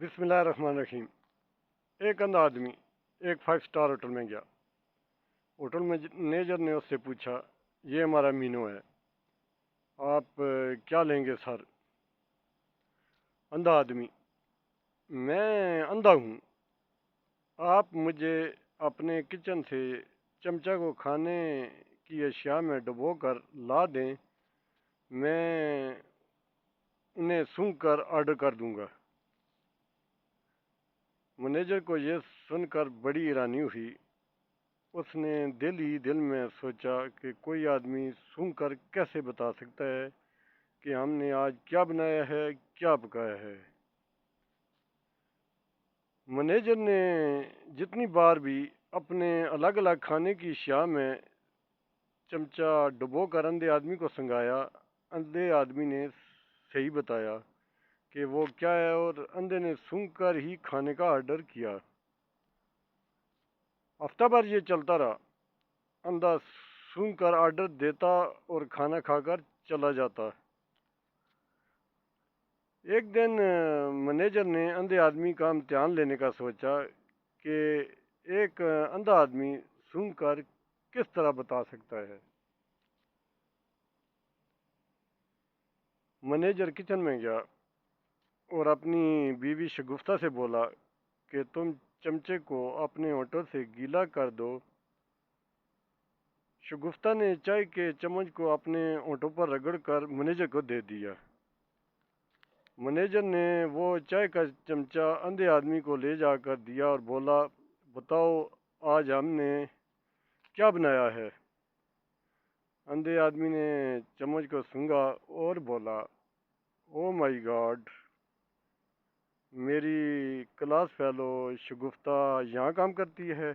بسم اللہ الرحمن الرحیم۔ ایک اندھا آدمی ایک 5 اسٹار ہوٹل میں گیا۔ ہوٹل مینیجر نے اس سے پوچھا، یہ ہمارا مینو ہے، آپ کیا لیں گے سر؟ اندھا آدمی: میں اندھا ہوں، آپ مجھے اپنے کچن سے چمچہ کو کھانے کی اشیاء میں ڈبو کر لا دیں، میں انہیں سونگھ کر آرڈر کر دوں گا۔ مینیجر کو یہ سن کر بڑی حیرانی ہوئی۔ اس نے دل ہی دل میں سوچا کہ کوئی آدمی سونگھ کر کیسے بتا سکتا ہے کہ ہم نے آج کیا بنایا ہے، کیا پکایا ہے۔ مینیجر نے جتنی بار بھی اپنے الگ الگ کھانے کی اشیاء میں چمچہ ڈبو کر اندھے آدمی کو سنگایا، اندھے آدمی نے صحیح بتایا کہ وہ کیا ہے، اور اندھے نے سونگھ کر ہی کھانے کا آرڈر کیا۔ ہفتہ بھر یہ چلتا رہا۔ اندھا سونگھ کر آرڈر دیتا اور کھانا کھا کر چلا جاتا۔ ایک دن مینیجر نے اندھے آدمی کا امتحان لینے کا سوچا کہ ایک اندھا آدمی سونگھ کر کس طرح بتا سکتا ہے۔ مینیجر کچن میں گیا اور اپنی بیوی شگفتہ سے بولا کہ تم چمچے کو اپنے ہونٹوں سے گیلا کر دو۔ شگفتہ نے چائے کے چمچ کو اپنے ہونٹوں پر رگڑ کر مینیجر کو دے دیا۔ مینیجر نے وہ چائے کا چمچہ اندھے آدمی کو لے جا کر دیا اور بولا، بتاؤ آج ہم نے کیا بنایا ہے؟ اندھے آدمی نے چمچ کو سونگھا اور بولا، او مائی گاڈ، میری کلاس فیلو شگفتہ یہاں کام کرتی ہے۔